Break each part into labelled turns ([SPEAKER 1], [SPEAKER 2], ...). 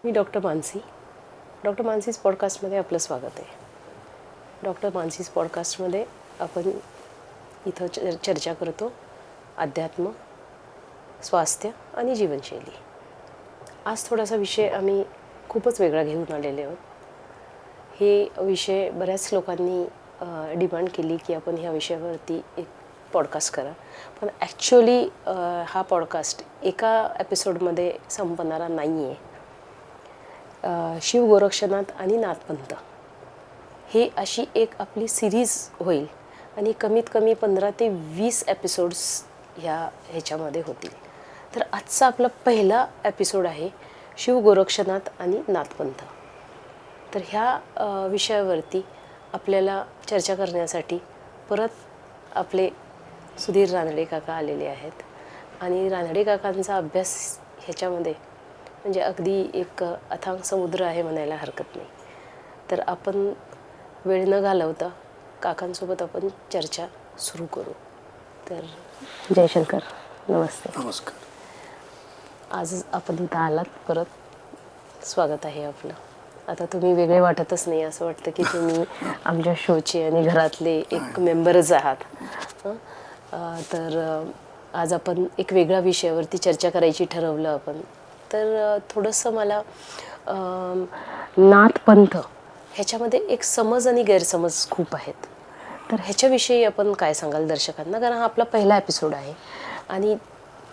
[SPEAKER 1] मी doctor Mansi. Doctor मानसीज पॉडकास्टमध्ये आपलं स्वागत आहे. डॉक्टर मानसीज पॉडकास्टमध्ये आपण इथं चर्चा करतो अध्यात्म, स्वास्थ्य आणि जीवनशैली. आज थोडासा विषय आम्ही खूपच वेगळा घेऊन आलेले आहोत. हे विषय बऱ्याच लोकांनी डिमांड केली की आपण ह्या विषयावरती एक पॉडकास्ट करा, पण ॲक्च्युअली हा पॉडकास्ट एका एपिसोडमध्ये संपणारा नाही आहे. शिव गोरक्षनाथ आणि नाथपंथ हे अशी एक आपली सिरीज होईल आणि कमीत कमी 15 ते 20 एपिसोड्स ह्याच्यामध्ये होतील. तर आजचा आपला पहिला एपिसोड आहे शिव गोरक्षनाथ आणि नाथपंथ. तर ह्या विषयावरती आपल्याला चर्चा करण्यासाठी परत आपले सुधीर रानडे काका आलेले आहेत आणि रानडे काकांचा अभ्यास ह्याच्यामध्ये म्हणजे अगदी एक अथांग समुद्र आहे म्हणायला हरकत नाही. तर आपण वेळ न घालवता काकांसोबत आपण चर्चा सुरू करू. तर जयशंकर, नमस्ते.
[SPEAKER 2] नमस्कार.
[SPEAKER 1] आज आपण इथं आलात, परत स्वागत आहे आपलं. आता तुम्ही वेगळे वाटतच नाही, असं वाटतं की तुम्ही आमच्या शोचे आणि घरातले एक मेंबरच आहात. तर आज आपण एक वेगळ्या विषयावरती चर्चा करायची ठरवलं आपण. तर थोडंसं मला नाथपंथ ह्याच्यामध्ये एक समज आणि गैरसमज खूप आहेत. तर ह्याच्याविषयी आपण काय सांगाल दर्शकांना, कारण हा आपला पहिला एपिसोड आहे. आणि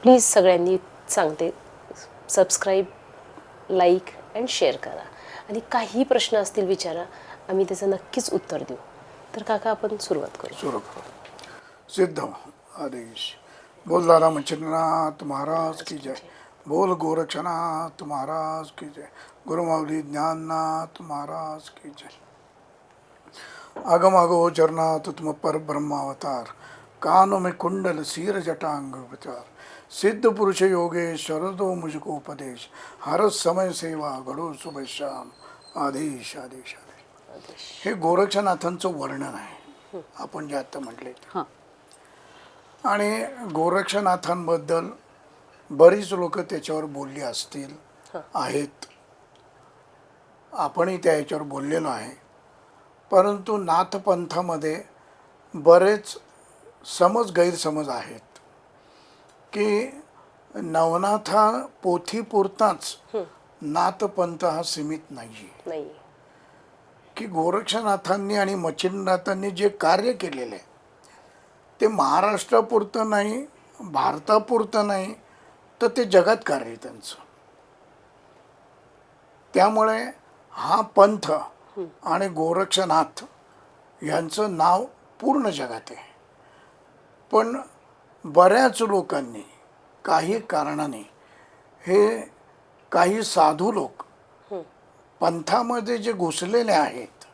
[SPEAKER 1] प्लीज सगळ्यांनी सांगते, सबस्क्राईब, लाईक अँड शेअर करा आणि काही प्रश्न असतील विचारा, आम्ही त्याचं नक्कीच उत्तर देऊ. तर काका आपण सुरुवात करू.
[SPEAKER 2] सिद्ध आदेश. बोल दादा मंचिंद्रनाथ महाराज की जय. बोल गोरक्षनाथ महाराज की जय. गुरुमावली ज्ञाननाथ महाराज की जय. आगमागो चरनाथ तुम पर ब्रह्मावतार, कानों में कुंडल सीर जटांग विचार, सिद्ध पुरुष योगेश्वर दो मुझको उपदेश, हर समय सेवा घडो सुबह शाम, आदेश आदेश आदेश. हे गोरक्षनाथांचं वर्णन आहे आपण जे आता म्हटले. आणि गोरक्षनाथांबद्दल बरीच लोक त्याच्यावर बोलली असतील, आहेत. आपणही त्या याच्यावर बोललेलो आहे. परंतु नाथपंथामध्ये बरेच गैरसमज आहेत की नवनाथा पोथीपुरताच नाथपंथ हा सीमित नाही. की गोरक्षनाथांनी आणि मच्छिंद्रनाथांनी जे कार्य केलेले ते महाराष्ट्रापुरतं नाही, भारतापुरतं नाही, तर ते जगात कार्य आहे त्यांचं. त्यामुळे हा पंथ आणि गोरक्षनाथ यांचं नाव पूर्ण जगात आहे. पण बऱ्याच लोकांनी काही कारणाने हे काही साधू लोक पंथामध्ये जे घुसलेले आहेत,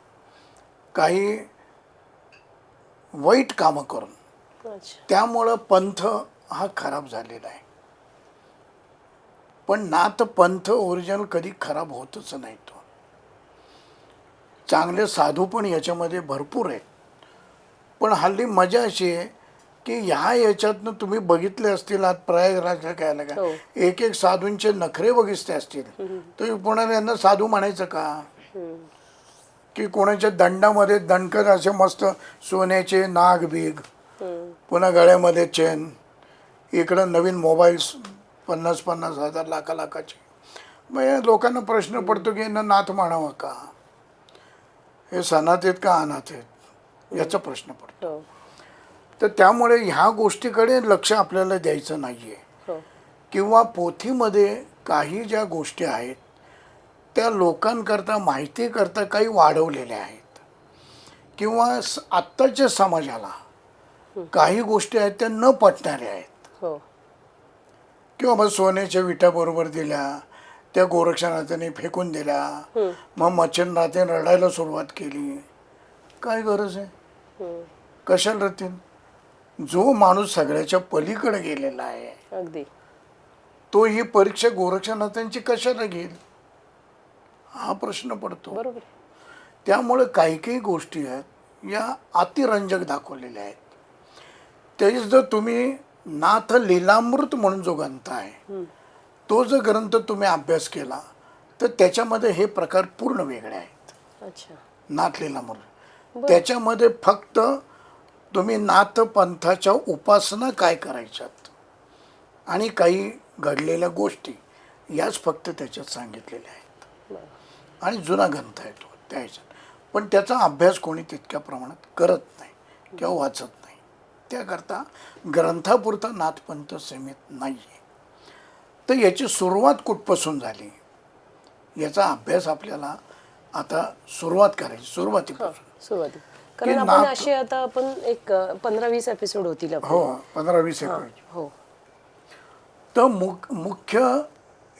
[SPEAKER 2] काही वाईट कामं करून, त्यामुळं पंथ हा खराब झालेला आहे. पण नाथपंथ ओरिजिनल कधी खराब होतच नाही. तो चांगले साधू पण याच्यामध्ये भरपूर आहेत. पण हल्ली मजा अशी आहे की ह्या याच्यातनं तुम्ही बघितले असतील, आज प्रयागराजला काय आलं का, एक साधूंचे नखरे बघितले असतील, तर कोणाला यांना साधू म्हणायचं का? की कोणाच्या दंडामध्ये दणकत असे मस्त सोन्याचे नाग बीग, पुन्हा गळ्यामध्ये चेन, इकडं नवीन मोबाईल्स 50-50 हजार लाखाचे. मग लोकांना प्रश्न पडतो की यांना नाथ म्हणावं का? हे सनात आहेत का अनाथ आहेत, याचा प्रश्न पडतो. तर त्यामुळे ह्या गोष्टीकडे लक्ष आपल्याला द्यायचं नाही आहे. किंवा पोथीमध्ये काही ज्या गोष्टी आहेत त्या लोकांकरता माहितीकरता काही वाढवलेल्या आहेत, किंवा आत्ताच्या समाजाला काही गोष्टी आहेत त्या न पटणाऱ्या आहेत. किंवा मग सोन्याच्या विटा बरोबर दिल्या, त्या गोरक्षनाथाने फेकून दिल्या, मग मच्छिंद्रनाथाने रडायला सुरुवात केली. काय गरज आहे? कशाला रडतील? जो माणूस सगळ्याच्या पलीकडे गेलेला आहे
[SPEAKER 1] अगदी,
[SPEAKER 2] तो ही परीक्षा गोरक्षनाथांची कशाला घेईल, हा प्रश्न पडतो.
[SPEAKER 1] बरोबर.
[SPEAKER 2] त्यामुळे काही गोष्टी आहेत या अतिरंजक दाखवलेल्या आहेत. त्याची जर तुम्ही नाथ लीलामृत म्हणून जो ग्रंथ आहे, तो जर ग्रंथ तुम्ही अभ्यास केला तर त्याच्यामध्ये हे प्रकार पूर्ण वेगळे आहेत.
[SPEAKER 1] अच्छा.
[SPEAKER 2] नाथ लीलामृत त्याच्यामध्ये फक्त तुम्ही नाथ पंथाच्या उपासना काय करायच्यात आणि काही घडलेल्या गोष्टी याच फक्त त्याच्यात सांगितलेल्या आहेत.
[SPEAKER 1] बरं.
[SPEAKER 2] आणि जुना ग्रंथ आहे तो त्या ह्याच्यात. पण त्याचा अभ्यास कोणी तितक्या प्रमाणात करत नाही किंवा वाचत नाही. त्याकरता ग्रंथापुरता नाथपंथ सीमित नाही आहे. तर याची सुरुवात कुठपासून झाली याचा अभ्यास आपल्याला आता सुरुवात करायची सुरुवातीपासून.
[SPEAKER 1] सुरुवाती कारण
[SPEAKER 2] की
[SPEAKER 1] आपण
[SPEAKER 2] नाथ-
[SPEAKER 1] असे आता आपण एक 15-20 एपिसोड होतील आपले.
[SPEAKER 2] हो 15-20 एकर.
[SPEAKER 1] हो.
[SPEAKER 2] तर मुख्य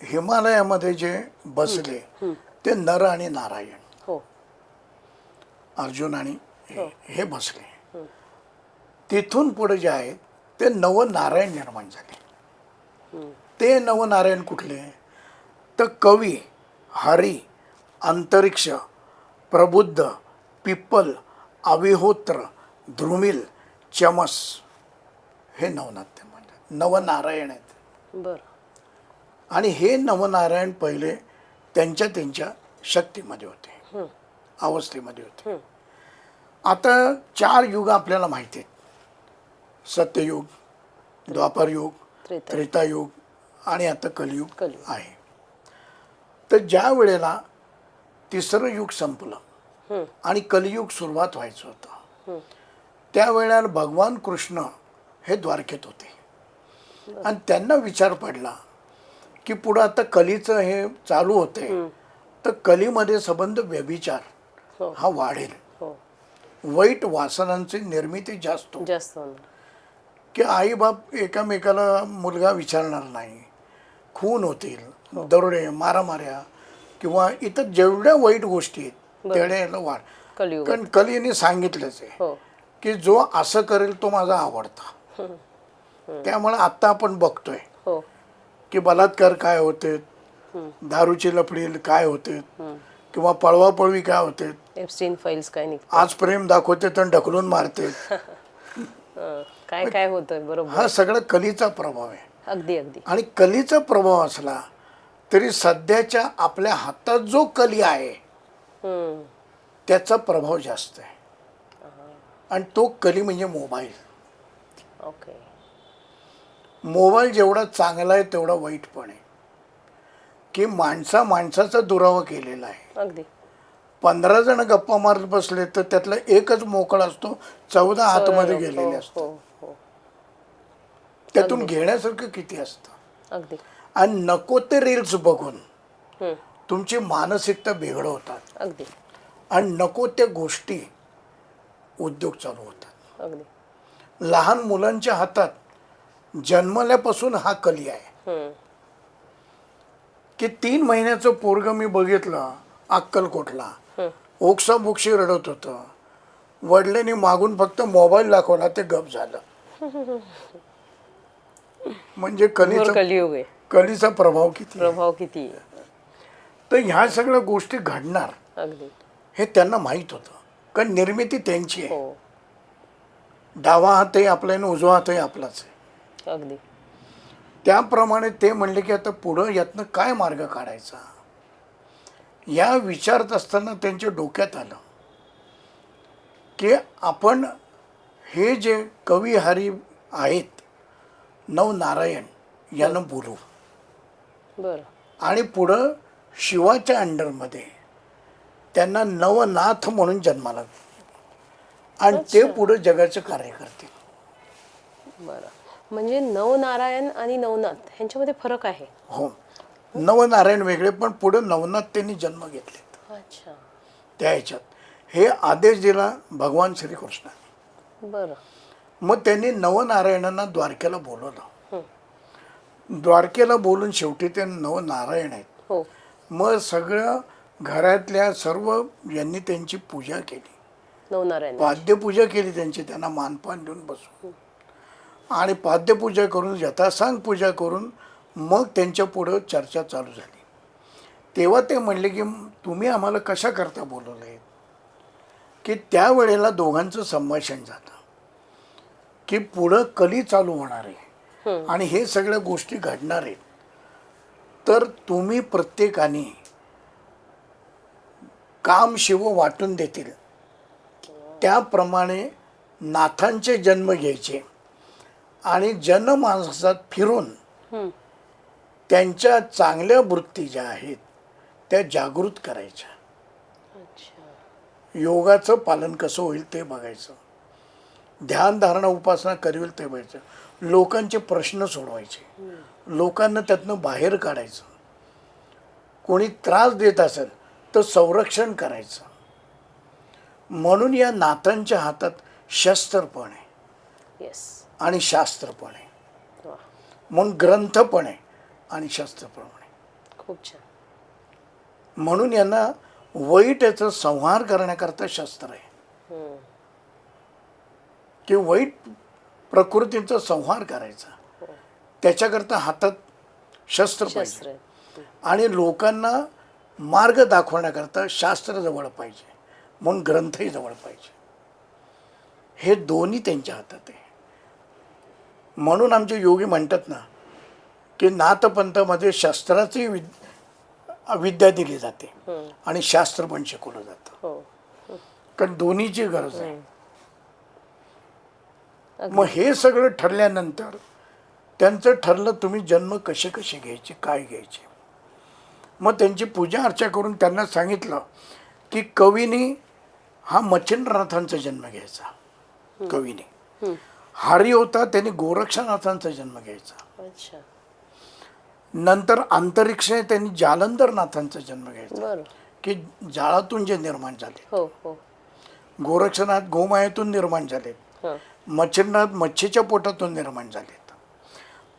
[SPEAKER 2] हिमालयामध्ये जे बसले ते नर आणि नारायण,
[SPEAKER 1] हो.
[SPEAKER 2] अर्जुन आणि हे बसले. तिथून पुढे जे आहे ते नवनारायण निर्माण झाले. ते नवनारायण कुठले तर कवी, हरी, अंतरिक्ष, प्रबुद्ध, पिप्पल, अविहोत्र, ध्रुमिल, चमस हे नवनाथ नवनारायण आहेत.
[SPEAKER 1] बरं.
[SPEAKER 2] आणि हे नवनारायण पहिले त्यांच्या शक्तीमध्ये होते, अवस्थेमध्ये होते. आता 4 युग आपल्याला माहिती आहेत. सत्ययुग, द्वापरयुग,
[SPEAKER 1] त्रेता.
[SPEAKER 2] त्रेतायुग आणि आता कलियुग
[SPEAKER 1] कलियुग.
[SPEAKER 2] आहे. तर ज्या वेळेला तिसरं युग संपलं आणि कलियुग सुरुवात व्हायचं होतं त्यावेळेला भगवान कृष्ण हे द्वारकेत होते. आणि त्यांना विचार पडला की पुढं आता कलीचं हे चालू होते तर कलीमध्ये संबंध व्यभिचार हा वाढेल,
[SPEAKER 1] हो.
[SPEAKER 2] वाईट वासनांची निर्मिती जास्त होईल.
[SPEAKER 1] जास्त होणार.
[SPEAKER 2] की आई बाप एकामेकाला मुलगा विचारणार नाही, खून होतील, दरोडे, मारामाऱ्या किंवा इतर जेवढ्या वाईट गोष्टी आहेत तेवढ्या वाढ.
[SPEAKER 1] कलियुग.
[SPEAKER 2] कारण कलीने सांगितलंच आहे
[SPEAKER 1] हो.
[SPEAKER 2] की जो असं करेल तो माझा आवडता. त्यामुळे आत्ता आपण बघतोय
[SPEAKER 1] हो.
[SPEAKER 2] की बलात्कार काय होते, दारूची लफडी काय होते किंवा पळवापळवी काय होते.
[SPEAKER 1] एप्स्टीन फाईल्स काय निघतात.
[SPEAKER 2] आज प्रेम दाखवते तर ढकलून मारते.
[SPEAKER 1] काय काय होतंय. बरोबर.
[SPEAKER 2] हा सगळा कलीचा प्रभाव आहे.
[SPEAKER 1] अगदी अगदी.
[SPEAKER 2] आणि कलीचा प्रभाव असला तरी सध्याच्या आपल्या हातात जो कली आहे त्याचा प्रभाव जास्त आहे. आणि तो कली म्हणजे मोबाईल.
[SPEAKER 1] ओके.
[SPEAKER 2] मोबाईल जेवढा चांगला आहे तेवढा वाईट पण आहे. की माणसाचा दुरावा केलेला आहे.
[SPEAKER 1] अगदी.
[SPEAKER 2] 15 जण गप्पा मारत बसले तर त्यातला एकच मोकळा असतो, 14 आतमध्ये गेलेले असतात.
[SPEAKER 1] हो. हो.
[SPEAKER 2] त्यातून घेण्यासारखं किती असतं.
[SPEAKER 1] अगदी.
[SPEAKER 2] आणि नको ते रील्स बघून तुमची मानसिकता बिघडवतात.
[SPEAKER 1] अगदी.
[SPEAKER 2] आणि नको त्या गोष्टी उद्योग चालू होतात.
[SPEAKER 1] अगदी.
[SPEAKER 2] लहान मुलांच्या हातात जन्मल्यापासून हा कली आहे. की 3 महिन्याचं पोरगं मी बघितलं अक्कलकोटला, ओक्साबोक्षी रडत होतं. वडिलांनी मागून फक्त मोबाईल दाखवला ते गप झालं. म्हणजे
[SPEAKER 1] कलियुग आहे.
[SPEAKER 2] कलीचा प्रभाव किती आहे.
[SPEAKER 1] प्रभाव किती आहे.
[SPEAKER 2] तर ह्या सगळ्या गोष्टी घडणार
[SPEAKER 1] अगदी.
[SPEAKER 2] हे त्यांना माहीत होतं. कारण निर्मिती त्यांची आहे.
[SPEAKER 1] हो.
[SPEAKER 2] डावा हातही आपला आणि उजवा हातही आपलाच आहे.
[SPEAKER 1] अगदी.
[SPEAKER 2] त्याप्रमाणे ते म्हणले की आता पुढं यातनं काय मार्ग काढायचा या विचारत असताना त्यांच्या डोक्यात आलं की आपण हे जे कवी हरी आहेत नवनारायण यांना बोलू
[SPEAKER 1] बरं.
[SPEAKER 2] आणि पुढं शिवाच्या अंडरमध्ये त्यांना नवनाथ म्हणून जन्माला आणि ते पुढे जगाचं कार्य करतील.
[SPEAKER 1] बरं. म्हणजे नवनारायण आणि नवनाथ ह्यांच्यामध्ये फरक आहे.
[SPEAKER 2] हो. नवनारायण वेगळे पण पुढे नवनाथ त्यांनी जन्म घेतलेत.
[SPEAKER 1] अच्छा.
[SPEAKER 2] त्या ह्याच्यात हे आदेश दिला भगवान श्रीकृष्णाने.
[SPEAKER 1] बरं.
[SPEAKER 2] मग त्यांनी नवनारायणांना द्वारकेला बोलवलं. द्वारकेला बोलून शेवटी ते नवनारायण आहेत.
[SPEAKER 1] हो.
[SPEAKER 2] मग सगळं घरातल्या सर्व यांनी त्यांची पूजा केली,
[SPEAKER 1] नवनारायण.
[SPEAKER 2] पाद्यपूजा केली त्यांची, त्यांना मानपान देऊन बसवून आणि पाद्यपूजा करून यथासांग पूजा करून मग त्यांच्या पुढं चर्चा चालू झाली. तेव्हा ते म्हणले की तुम्ही आम्हाला कशा करता बोलवलं आहे. की त्यावेळेला दोघांचं संभाषण झालं की पुढं कली चालू होणार आहे आणि हे सगळ्या गोष्टी घडणार आहेत. तर तुम्ही प्रत्येकाने काम शिव वाटून देतील त्याप्रमाणे नाथांचे जन्म घ्यायचे आणि जनमानसात फिरून त्यांच्या चांगल्या वृत्ती ज्या आहेत त्या जागृत करायच्या.
[SPEAKER 1] अच्छा.
[SPEAKER 2] योगाचं पालन कसं होईल ते बघायचं, ध्यान धारणा उपासना करेल ते बघायचं, लोकांचे प्रश्न सोडवायचे, लोकांना त्यातनं बाहेर काढायचं, कोणी त्रास देत असेल तर संरक्षण करायचं. म्हणून या नाथांच्या हातात शस्त्र पण आहे
[SPEAKER 1] येस.
[SPEAKER 2] आणि शास्त्र पण आहे,
[SPEAKER 1] वा,
[SPEAKER 2] म्हणून ग्रंथ पण आहे आणि शस्त्र पण आहे.
[SPEAKER 1] खूप छान.
[SPEAKER 2] म्हणून यांना वाईटाचा संहार करण्याकरता शस्त्र आहे की वाईट प्रकृतीचा संहार करायचा, त्याच्याकरता हातात शस्त्र
[SPEAKER 1] शस्त्र
[SPEAKER 2] पाहिजे
[SPEAKER 1] आहे.
[SPEAKER 2] आणि लोकांना मार्ग दाखवण्याकरता शास्त्र जवळ पाहिजे, म्हणून ग्रंथही जवळ पाहिजे. हे दोन्ही त्यांच्या हातात आहे. म्हणून आमचे योगी म्हणतात ना की नाथपंथामध्ये शस्त्राची विद्या दिली जाते आणि शास्त्र पण शिकवलं जातं,
[SPEAKER 1] हो.
[SPEAKER 2] कारण दोन्हीची गरज आहे. मग हे सगळं ठरल्यानंतर त्यांचं ठरलं तुम्ही जन्म कसे कसे घ्यायचे, काय घ्यायचे. मग त्यांची पूजा अर्चा करून त्यांना सांगितलं की कवीने हा मच्छिंद्रनाथांचा जन्म घ्यायचा. कवीने हरी होता त्यांनी गोरक्षनाथांचा जन्म घ्यायचा.
[SPEAKER 1] अच्छा.
[SPEAKER 2] नंतर अंतरिक्षे त्यांनी जालंधरनाथांचा जन्म घ्यायचा
[SPEAKER 1] बरं.
[SPEAKER 2] की जाळातून जे निर्माण झाले.
[SPEAKER 1] हो हो.
[SPEAKER 2] गोरक्षनाथ गोमायेतून निर्माण झालेत,
[SPEAKER 1] हां.
[SPEAKER 2] मच्छिंद्रनाथ मच्छीच्या पोटातून निर्माण झालेत,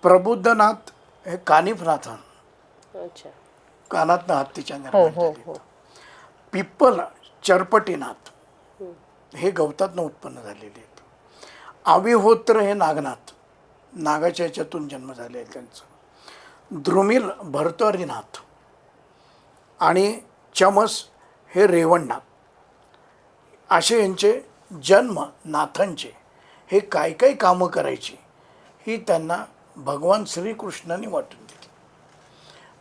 [SPEAKER 2] प्रबुद्धनाथ हे कानिफनाथां
[SPEAKER 1] अच्छा.
[SPEAKER 2] कानातनं हत्तीच्या
[SPEAKER 1] हो
[SPEAKER 2] निर्माण
[SPEAKER 1] हो
[SPEAKER 2] झालेत.
[SPEAKER 1] हो.
[SPEAKER 2] पिप्पल चरपटीनाथ हे गवतातनं उत्पन्न झालेले आहेत. आविहोत्र हे नागनाथ, नागाच्या याच्यातून जन्म झाले आहे त्यांचं. द्रुमिल भर्तरीनाथ आणि चमस हे रेवणनाथ, असे यांचे जन्म नाथांचे. हे काय काय कामं करायची ही त्यांना भगवान श्रीकृष्णाने वाटून दिली.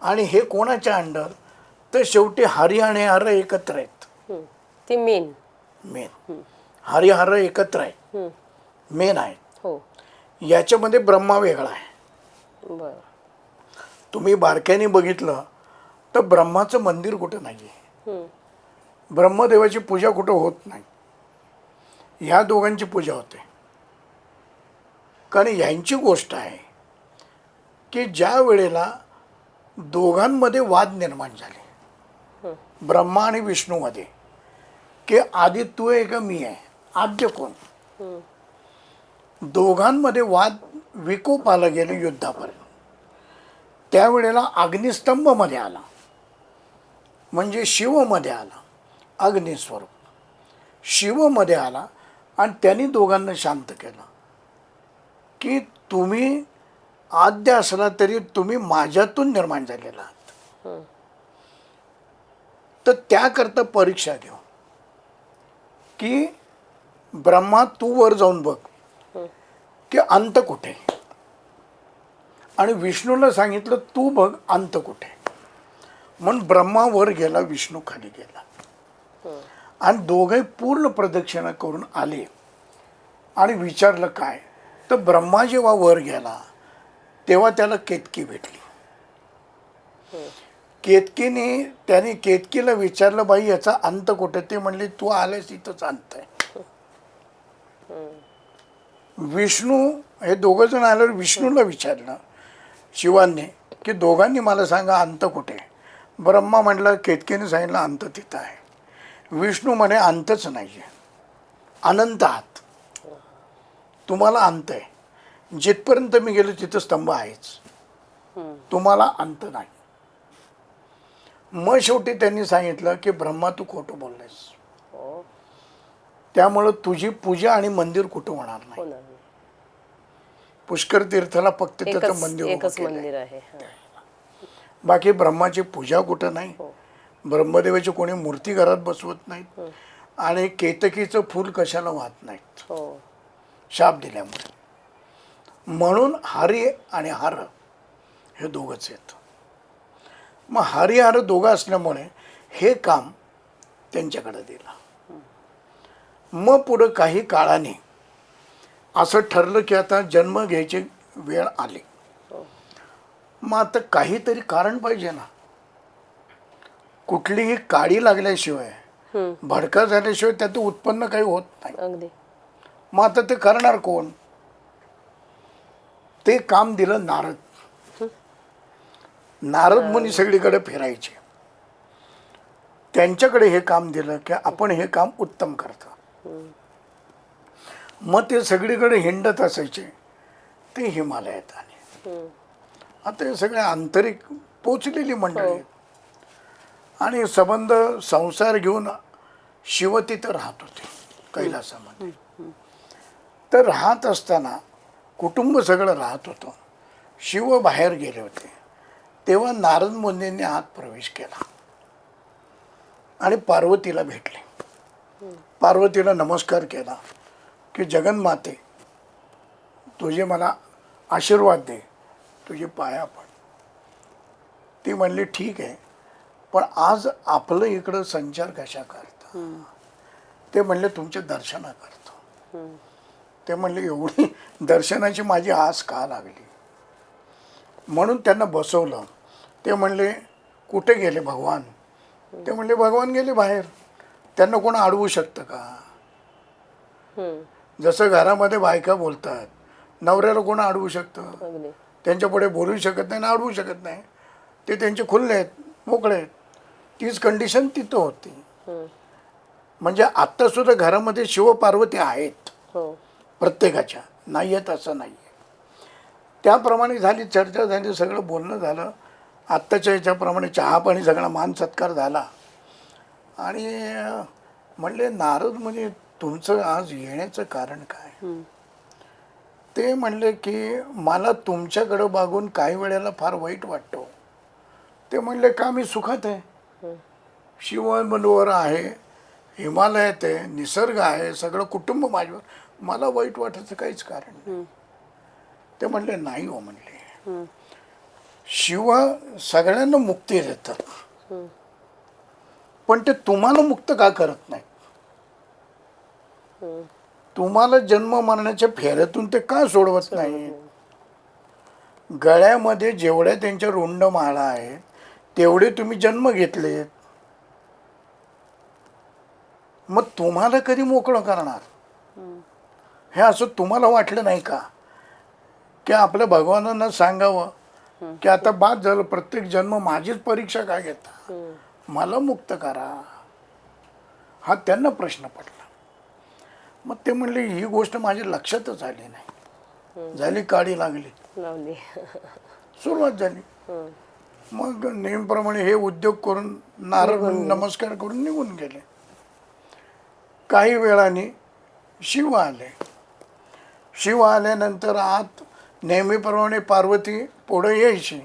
[SPEAKER 2] आणि हे कोणाच्या अंडर, तर शेवटी हरी आणि हर एकत्र आहेत.
[SPEAKER 1] ते मेन.
[SPEAKER 2] हरिहर एकत्र आहे, मेन आहे.
[SPEAKER 1] हो.
[SPEAKER 2] याच्यामध्ये ब्रह्मा वेगळा आहे.
[SPEAKER 1] बरं.
[SPEAKER 2] तुम्ही बारक्याने बघितलं तर ब्रह्माचं मंदिर कुठं नाही आहे, ब्रह्मदेवाची पूजा कुठं होत नाही. ह्या दोघांची पूजा होते. कारण यांची गोष्ट आहे की ज्या वेळेला दोघांमध्ये वाद निर्माण झाले, ब्रह्मा आणि विष्णूमध्ये, की आधी तू आहे का मी आहे, आद्य कोण, दोघांमध्ये वाद विकोपाला गेले युद्धापर्यंत. त्यावेळेला अग्निस्तंभमध्ये आला, म्हणजे शिवमध्ये आला, अग्निस्वरूप शिवमध्ये आला आणि त्यांनी दोघांना शांत केलं की तुम्ही आद्य असला तरी तुम्ही माझ्यातून निर्माण झालेला आहात. तर त्याकरता परीक्षा घेऊ की ब्रह्मा तू वर जाऊन बघ की अंत कुठे, आणि विष्णूला सांगितलं तू बघ अंत कुठे. म्हणून ब्रह्मा वर गेला, विष्णू खाली गेला आणि दोघे पूर्ण प्रदक्षिणा करून आले. आणि विचारलं काय, तर ब्रह्मा जेव्हा वर गेला तेव्हा त्याला केतकी भेटली. केतकीने त्याने केतकीला विचारलं बाई याचा अंत कुठे, ते म्हणले तू आलेस इथंच अंत आहे. विष्णू हे दोघं जण आल्यावर विष्णूला विचारलं शिवांनी की दोघांनी मला सांगा अंत कुठे. ब्रह्मा म्हटलं, केतकीने सांगितलं अंत तिथं आहे. विष्णू म्हणे अंतच नाही आहे, अनंत आहात, तुम्हाला अंत आहे, जिथपर्यंत मी गेलो तिथं स्तंभ आहेच, तुम्हाला अंत नाही. मग शेवटी त्यांनी सांगितलं की ब्रह्मा तू खोटं बोललायस, त्यामुळं तुझी पूजा आणि मंदिर कुठं होणार नाही. पुष्कर तीर्थाला फक्त त्याचं मंदिर उभं
[SPEAKER 1] एकच
[SPEAKER 2] केलंय.
[SPEAKER 1] मंदिर आहे.
[SPEAKER 2] बाकी ब्रह्माची पूजा कुठं नाही, ब्रह्मदेवाची कोणी मूर्ती घरात बसवत नाहीत, आणि केतकीचं फूल कशाला वाहत नाहीत
[SPEAKER 1] हो.
[SPEAKER 2] शाप दिल्यामुळे. म्हणून हरी आणि हर हे दोघंच आहेत. मग हरी हर दोघं असल्यामुळे हे काम त्यांच्याकडे दिला. मग पुढं काही काळाने असं ठरलं की आता जन्म घ्यायची वेळ आली. मग आता काहीतरी कारण पाहिजे ना. कुठलीही काडी लागल्याशिवाय, भडका झाल्याशिवाय त्याचं उत्पन्न काही होत नाही.
[SPEAKER 1] अगदी.
[SPEAKER 2] मग आता ते करणार कोण? ते काम दिलं नारद. नारद मुनी सगळीकडे फिरायचे. त्यांच्याकडे हे काम दिलं की आपण हे काम उत्तम करतो. मग ते सगळीकडे हिंडत असायचे. ते हिमालयात आले. आता हे सगळे आंतरिक पोचलेली मंडळी आहेत. आणि संबंध संसार घेऊन शिव तिथं राहत होते कैलासामध्ये. तर राहत असताना कुटुंब सगळं राहत होतं. शिव बाहेर गेले होते. तेव्हा नारद मुनींनी आत प्रवेश केला आणि पार्वतीला भेटले. पार्वतीला नमस्कार केला की जगन्माते, तुझे मला आशीर्वाद दे, तुझे पाया पड. ती म्हणली ठीक आहे, पण आज आपलं इकडं संचार कशा करता? ते म्हणले तुमच्या दर्शना करतो. ते म्हणले एवढी दर्शनाची माझी आस का लागली? म्हणून त्यांना बसवलं. ते म्हणले कुठे गेले भगवान? ते म्हणले भगवान गेले बाहेर. त्यांना कोण अडवू शकतं का? जसं घरामध्ये बायका बोलतात, नवऱ्याला कोण अडवू शकतं? त्यांच्या पुढे बोलू शकत नाही ना अडवू शकत नाही. ते त्यांचे खुल्ले आहेत, मोकळे आहेत. तीच कंडिशन तिथं होती. म्हणजे आत्ता सुद्धा घरामध्ये शिव पार्वती आहेत प्रत्येकाच्या, नाही आहेत असं नाही. त्याप्रमाणे झाली चर्चा, झाली, सगळं बोलणं झालं. आत्ताच्या ह्याच्याप्रमाणे चहा पाणी सगळा मान सत्कार झाला. आणि म्हणले नारद म्हणजे तुमचं आज येण्याचं कारण काय? ते म्हणले की मला तुमच्याकडं बघून काही वेळेला फार वाईट वाटतो. ते म्हणले का? मी सुखात आहे, शिवबरोबर आहे, हिमालयात आहे, निसर्ग आहे, सगळं कुटुंब माझ्यावर, मला वाईट वाटायचं काहीच कारण नाही. ते म्हणले नाही हो, म्हणले शिव सगळ्यांना मुक्ती देतात, पण ते तुम्हाला मुक्त का करत नाही? तुम्हाला जन्म मरणाच्या फेऱ्यातून ते का सोडवत नाही? गळ्यामध्ये जेवढ्या त्यांच्या रुंड माळा आहेत तेवढे तुम्ही जन्म घेतलेत, मग तुम्हाला कधी मोकळं करणार? हे असं तुम्हाला वाटलं नाही का की आपल्या भगवानांना सांगावं की आता बाद झालं, प्रत्येक जन्म माझीच परीक्षा काय घेता, मला मुक्त करा? हा त्यांना प्रश्न पडला. मग ते म्हणले ही गोष्ट माझ्या लक्षातच आली नाही. झाली काडी लागली, सुरुवात झाली. मग नेहमीप्रमाणे हे उद्योग करून नारद नमस्कार करून निघून गेले. काही वेळाने शिव आले. शिव आल्यानंतर आत नेहमीप्रमाणे पार्वती पुढे यायची.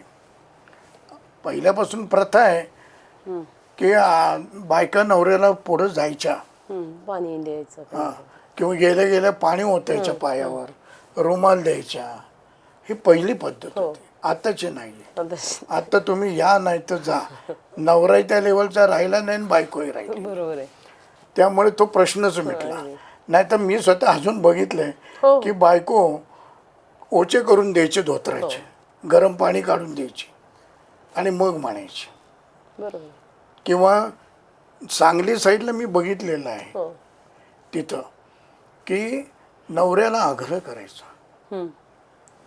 [SPEAKER 2] पहिल्यापासून प्रथा आहे की बायका नवऱ्याला पुढे जायच्या,
[SPEAKER 1] पाणी द्यायचं,
[SPEAKER 2] किंवा गेल्या गेल्या पाणी ओतायच्या पायावर, रुमाल द्यायच्या. ही पहिली पद्धत होती, आताची नाही. आता तुम्ही या नाही तर जा. नवरा त्या लेवलचा राहिला नाही आणि बायकोही राहिली.
[SPEAKER 1] बरोबर आहे.
[SPEAKER 2] त्यामुळे तो प्रश्नच मिटला. नाही तर मी स्वतः अजून बघितलंय की बायको ओचे करून द्यायचे धोतराचे, गरम पाणी काढून द्यायची आणि मग म्हणायची.
[SPEAKER 1] बरोबर.
[SPEAKER 2] किंवा सांगली साईडला मी बघितलेलं आहे तिथं की नवऱ्याला आग्रह करायचा,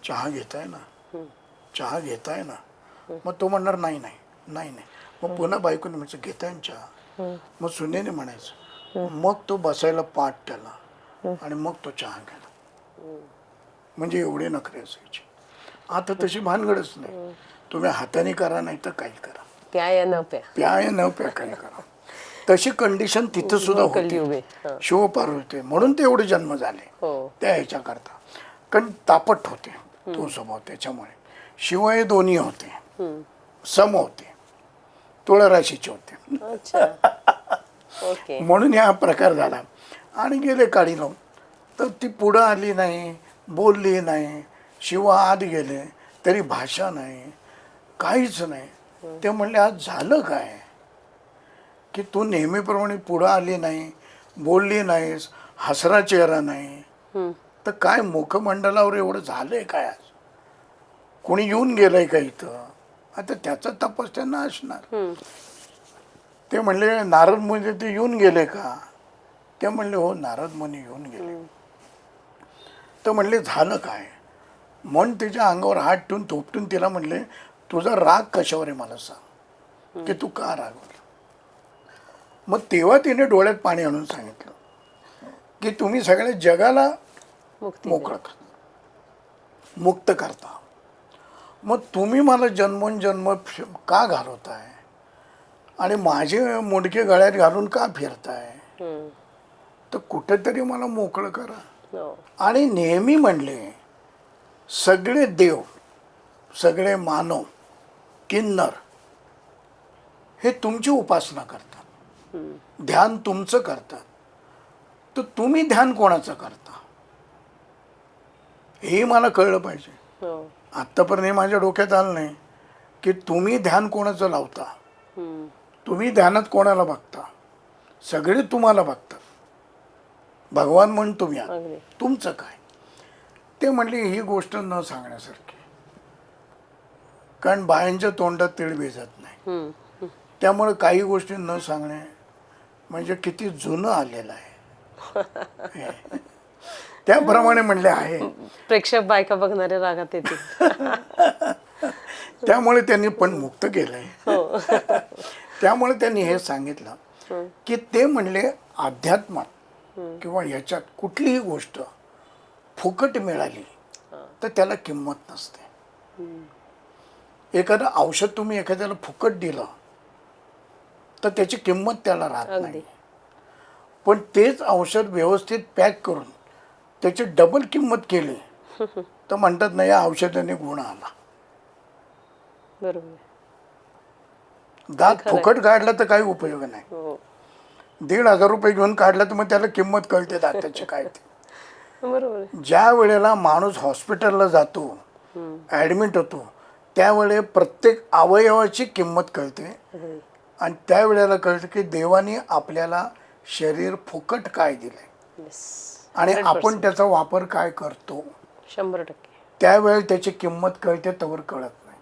[SPEAKER 2] चहा घेताय ना, चहा घेताय ना. मग तो म्हणणार नाही नाही नाही नाही. मग पुन्हा बायकोने म्हणायचं घेताय ना चहा. मग सुनेने म्हणायचं, मग तो बसायला पाठ त्याला आणि मग तो चहा घ्यायला. म्हणजे एवढे नखरे असायचे. आता तशी भानगडच नाही. तुम्ही हाताने करा नाही तर काही करा,
[SPEAKER 1] प्या या न प्या,
[SPEAKER 2] प्या या न प्या, काही करा. तशी कंडिशन तिथं सुद्धा होती शिव पार्वती. म्हणून ते एवढे जन्म झाले त्या ह्याच्याकरता. कारण तापट होते तो स्वभाव. त्याच्यामुळे शिव हे दोन्ही होते, सम होते, तुळराशीचे होते. म्हणून हा प्रकार झाला. आणि गेले काढी लावून. तर ती पुढं आली नाही, बोलली नाही. शिव आत गेले तरी भाषा नाही, काहीच नाही. ते म्हणले आज झालं काय? की तू नेहमीप्रमाणे पुढं आली नाही, बोलली नाहीस, हसरा चेहरा नाही, तर काय मुखमंडलावर एवढं झालंय काय आज? कोणी येऊन गेलंय का इथं? आता त्याचा तपास त्यांना असणार. ते म्हणले नारद मुनी ते येऊन गेले का? ते म्हणले हो नारद मुनी येऊन गेले. तर म्हणले झालं काय? मन तिच्या अंगावर हात ठेवून थोपटून तिला म्हणले तुझा राग कशावर आहे मला सांग, की तू का रागवला? मग तेव्हा तिने डोळ्यात पाणी आणून सांगितलं की तुम्ही सगळ्या जगाला मोकळं करता, मुक्त करता, मग तुम्ही मला जन्मोनजन्म का घालवताय आणि माझे मुंडके गळ्यात घालून का फिरताय? तर कुठेतरी मला मोकळं करा. आणि नेहमी म्हणले सगळे देव, सगळे मानव, किन्नर हे तुमची उपासना करतात, ध्यान तुमचं करतात, तर तुम्ही ध्यान कोणाचं करता हे मला कळलं पाहिजे. आत्तापर्यंत हे माझ्या डोक्यात आलं नाही की तुम्ही ध्यान कोणाचं लावता, तुम्ही ध्यानात कोणाला बघता, सगळे तुम्हाला बघतात, भगवान म्हणून तुम्ही तुमचं काय? ते म्हणले ही गोष्ट न सांगण्यासारखी, कारण बायांच्या तोंडात तीळ भिजत नाही, त्यामुळे काही गोष्टी न सांगणे म्हणजे किती जुनं आलेलं आहे. त्याप्रमाणे म्हणले आहे.
[SPEAKER 1] प्रेक्षक बायका बघणारे रागात येतील.
[SPEAKER 2] त्यामुळे त्यांनी पण मुक्त केलंय. त्यामुळे त्यांनी हे सांगितलं की ते म्हणले अध्यात्मात किंवा याच्यात कुठलीही गोष्ट फुकट मिळाली तर त्याला किंमत नसते. एखादं औषध तुम्ही एखाद्याला फुकट दिलं तर त्याची किंमत त्याला राहत नाही, पण तेच औषध व्यवस्थित पॅक करून त्याची डबल किंमत केली तर म्हणतात नाही या औषधाने गुण आला.
[SPEAKER 1] बरोबर.
[SPEAKER 2] दात फुकट काढला तर काही उपयोग नाही. 1,500 रुपये घेऊन काढला तर मग त्याला किंमत कळते दाताची काय ते.
[SPEAKER 1] बरोबर.
[SPEAKER 2] ज्या वेळेला माणूस हॉस्पिटलला जातो, ॲडमिट होतो, त्यावेळे प्रत्येक अवयवाची किंमत कळते आणि त्यावेळेला कळतं की देवाने आपल्याला शरीर फुकट काय दिलंय आणि आपण त्याचा वापर काय करतो.
[SPEAKER 1] 100%.
[SPEAKER 2] त्यावेळेला त्याची किंमत कळते, तवर कळत नाही.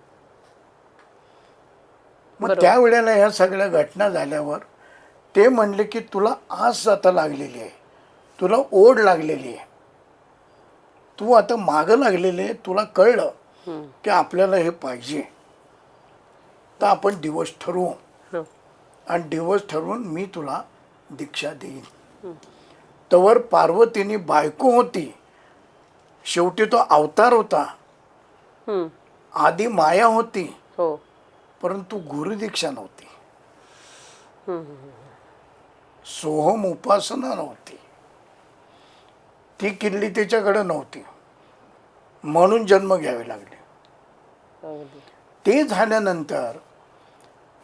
[SPEAKER 2] मग त्यावेळेला ह्या सगळ्या घटना झाल्यावर ते म्हणले की तुला आस आता लागलेली आहे, तुला ओढ लागलेली आहे, तू आता मागं लागलेली आहे, तुला कळलं की आपल्याला हे पाहिजे, तर आपण दिवस ठरवू आणि दिवस ठरवून मी तुला दीक्षा देईन. तवर पार्वतीने बायको होती, शेवटी तो अवतार होता, आधी माया होती, परंतु गुरुदीक्षा नव्हती, सोहम उपासना नव्हती, ती किल्ली त्याच्याकडे नव्हती, म्हणून जन्म घ्यावे लागले. ते झाल्यानंतर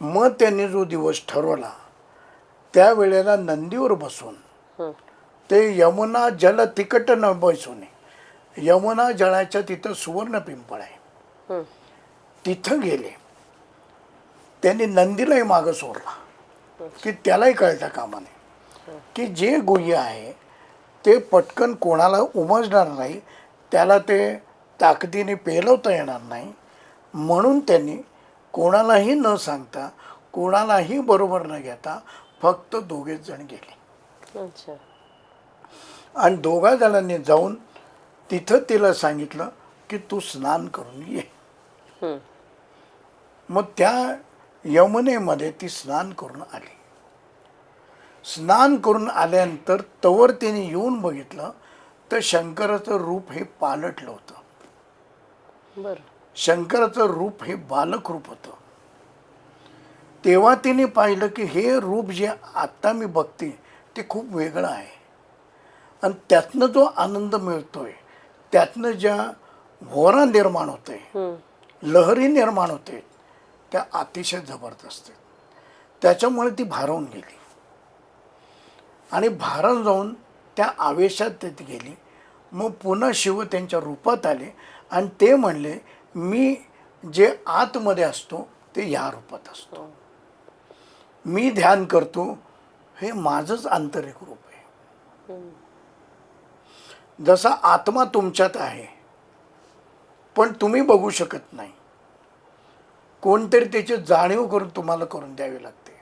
[SPEAKER 2] मग त्यांनी जो दिवस ठरवला त्यावेळेला नंदीवर बसून ते यमुना जल तिकट न बसून, यमुना जळाच्या तिथं सुवर्ण पिंपळ आहे, तिथं गेले. त्यांनी नंदीलाही मागं सोडला की त्यालाही कळता कामा नये की जे गुह्य आहे ते पटकन कोणाला उमजणार नाही, त्याला ते ताकदीने पेलवता येणार नाही, म्हणून त्यांनी कोणालाही न सांगता, कोणालाही बरोबर न घेता फक्त दोघेच जण गेले. आणि दोघा जणांनी जाऊन तिथं तिला सांगितलं की तू स्नान करून ये. मग त्या यमुनेमध्ये ती स्नान करून आली. स्नान करून आल्यानंतर तवर तिने येऊन बघितलं तर शंकराचं रूप हे पालटलं होतं. शंकराचं रूप हे बालक रूप होतं. तेव्हा तिने पाहिलं की हे रूप जे आत्ता मी बघते ते खूप वेगळं आहे आणि त्यातनं जो आनंद मिळतोय, त्यातनं ज्या व्होरा निर्माण होते, लहरी निर्माण होते, त्या अतिशय जबरदस्त आहेत. त्याच्यामुळे ती भारावून गेली आणि भारावून जाऊन त्या आवेशात तिथे गेली. मग पुन्हा शिव त्यांच्या रूपात आले आणि ते म्हणले मी जे आतमध्ये असतो ते या रूपात असतो. मी ध्यान करतो, हे माझंच आंतरिक रूप आहे. जसा आत्मा तुमच्यात आहे पण तुम्ही बघू शकत नाही, कोणतरी त्याची जाणीव करून तुम्हाला करून द्यावी लागते,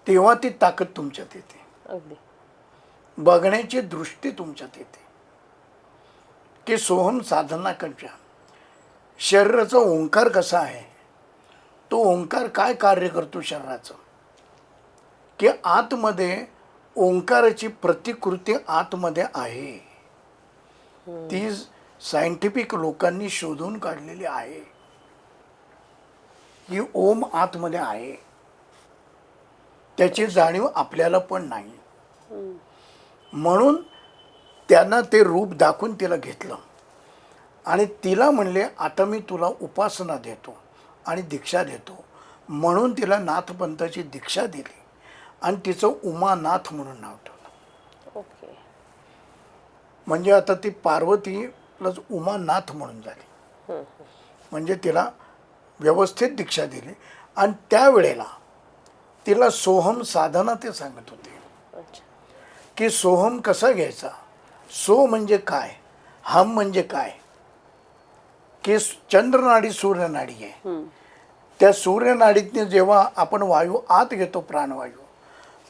[SPEAKER 2] तेव्हा ती ताकद तुमच्यात येते.
[SPEAKER 1] अगदी.
[SPEAKER 2] बघण्याची दृष्टी तुमच्यात येते की सोहम साधना कशा, शरीराचा ओंकार कसा आहे, तो ओंकार काय कार्य करतो शरीराचं, की आतमध्ये ओंकाराची प्रतिकृती आतमध्ये आहे. ती सायंटिफिक लोकांनी शोधून काढलेली आहे की ओम आतमध्ये आहे. त्याची जाणीव आपल्याला पण नाही. म्हणून त्यांना ते रूप दाखवून तिला घेतलं आणि तिला म्हणले आता मी तुला उपासना देतो आणि दीक्षा देतो. म्हणून तिला नाथपंथाची दीक्षा दिली आणि तिचं उमानाथ म्हणून नाव ठेवलं.
[SPEAKER 1] ओके.
[SPEAKER 2] म्हणजे आता ती पार्वती प्लस उमानाथ म्हणून झाली. म्हणजे तिला व्यवस्थित दीक्षा दिली आणि त्यावेळेला तिला सोहम साधना ते सांगत होते
[SPEAKER 1] अच्छा.
[SPEAKER 2] की सोहम कसा घ्यायचा. सो म्हणजे काय, हम म्हणजे काय, की चंद्रनाडी सूर्यनाडी आहे. त्या सूर्यनाडीतने जेव्हा आपण वायू आत घेतो, प्राणवायू,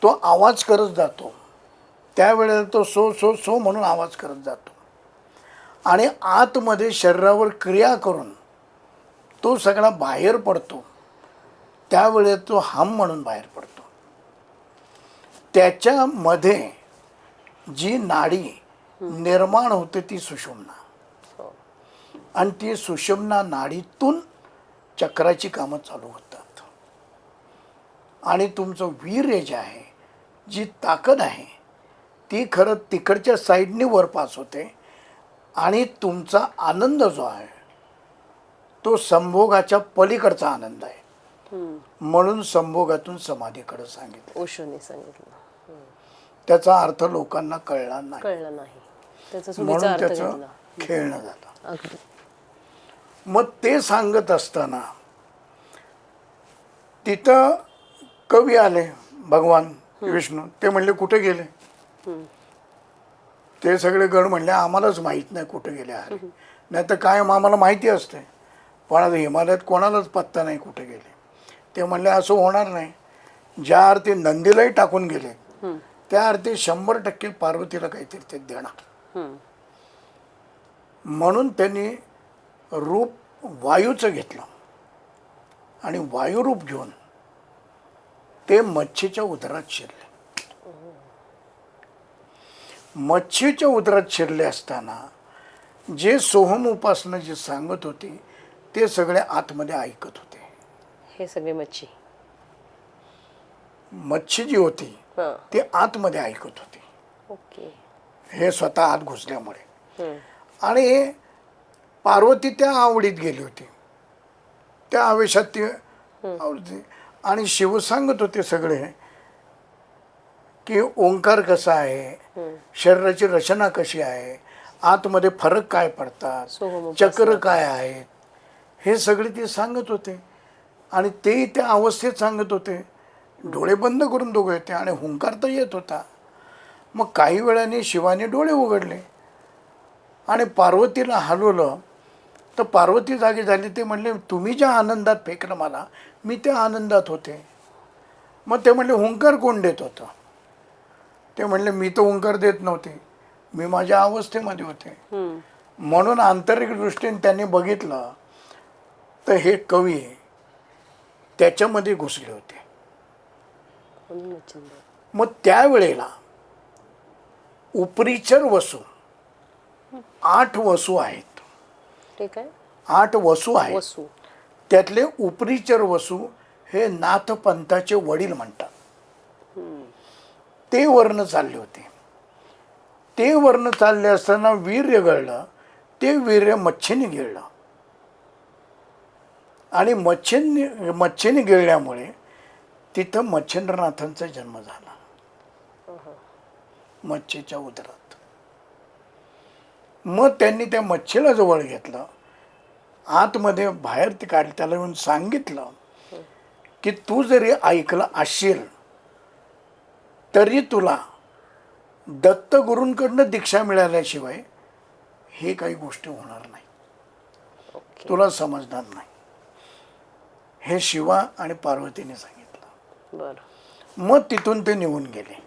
[SPEAKER 2] तो आवाज करत जातो. त्यावेळेला तो सो सो सो म्हणून आवाज करत जातो आणि आतमध्ये शरीरावर क्रिया करून तो सगळा बाहेर पडतो. त्यावेळेस तो हम म्हणून बाहेर पडतो. त्याच्यामध्ये जी नाडी निर्माण होते ती सुषुम्ना, आणि ती सुषुम्ना नाडीतून चक्राची कामं चालू होतात. आणि तुमचं वीर्य जे आहे, जी ताकद आहे, ती खरं तिकडच्या साईडने वर पास होते आणि तुमचा आनंद जो आहे तो संभोगाच्या पलीकडचा आनंद आहे. म्हणून संभोगातून समाधीकडे सांगितलं.
[SPEAKER 1] ओशोने सांगितलं.
[SPEAKER 2] त्याचा अर्थ लोकांना कळला नाही,
[SPEAKER 1] कळलं नाही, त्याचा चुकीचा
[SPEAKER 2] म्हणून
[SPEAKER 1] अर्थ
[SPEAKER 2] त्याचं
[SPEAKER 1] घेतला.
[SPEAKER 2] खेळणं झालं.
[SPEAKER 1] अगदी.
[SPEAKER 2] मग ते सांगत असताना तिथं कवी आले, भगवान विष्णू. ते म्हणले कुठे गेले. ते सगळे गण म्हणले आम्हालाच माहीत नाही कुठे गेले आहे. नाही तर काय आम्हाला माहिती असते, पण आता हिमालयात कोणालाच पत्ता नाही कुठे गेले. ते म्हणले असं होणार नाही. ज्या अर्थी नंदीलाही टाकून गेले त्या अर्थी 100% पार्वतीला काहीतरी ते देणार. म्हणून त्यांनी रूप वायूचं घेतलं आणि वायुरूप घेऊन ते मच्छीच्या उदरात शिरले. मच्छीच्या उदरात शिरले असताना जे सोहम उपासना जे सांगत होती ते सगळे आतमध्ये ऐकत होते.
[SPEAKER 1] हे सगळे मच्छी
[SPEAKER 2] मच्छी जी होती ती आतमध्ये ऐकत होती.
[SPEAKER 1] ओके.
[SPEAKER 2] हे स्वतः आत घुसल्यामुळे. आणि पार्वती त्या आवडीत गेली होती, त्या आवेशात ती आवडती. आणि शिव सांगत होते सगळे की ओंकार कसा आहे, शरीराची रचना कशी आहे, आतमध्ये फरक काय पडतात, चक्र काय आहेत, हे सगळे ते सांगत होते. आणि तेही त्या अवस्थेत सांगत होते. डोळे बंद करून दोघे होते आणि हुंकार तर येत होता. मग काही वेळाने शिवाने डोळे उघडले आणि पार्वतीला हलवलं तर पार्वती जागी झाली. ते म्हणले तुम्ही ज्या आनंदात फेकलं मला, मी त्या आनंदात होते. मग ते म्हणले हुंकार कोण देत होतं. ते म्हणले मी तर हुंकार देत नव्हते, मी माझ्या अवस्थेमध्ये होते. म्हणून आंतरिक दृष्टीने त्यांनी बघितलं तर हे कवी त्याच्यामध्ये घुसले होते. मग त्यावेळेला उपरीचर वसू 8 वसू आहेत.
[SPEAKER 1] ठीक आहे.
[SPEAKER 2] 8 वसू आहेत.
[SPEAKER 1] वसू
[SPEAKER 2] त्यातले उपरीचर वसू हे नाथपंथाचे वडील म्हणतात. ते वर्ण चालले होते. ते वर्ण चालले असताना वीर्य गळलं. ते वीर्य मच्छीने गिळलं आणि मच्छीने गिळल्यामुळे तिथं मच्छिंद्रनाथांचा जन्म झाला, मच्छीच्या उदरात. मग त्यांनी त्या मच्छीला जवळ घेतलं, आतमध्ये बाहेर ते काढलं, त्याला येऊन सांगितलं की तू जरी ऐकलं असेल तरी तुला दत्तगुरूंकडनं दीक्षा मिळाल्याशिवाय हे काही गोष्टी होणार नाही,
[SPEAKER 1] ओके.
[SPEAKER 2] तुला समजणार नाही. हे शिवा आणि पार्वतीने सांगितलं.
[SPEAKER 1] बरं.
[SPEAKER 2] मग तिथून ते निघून गेले.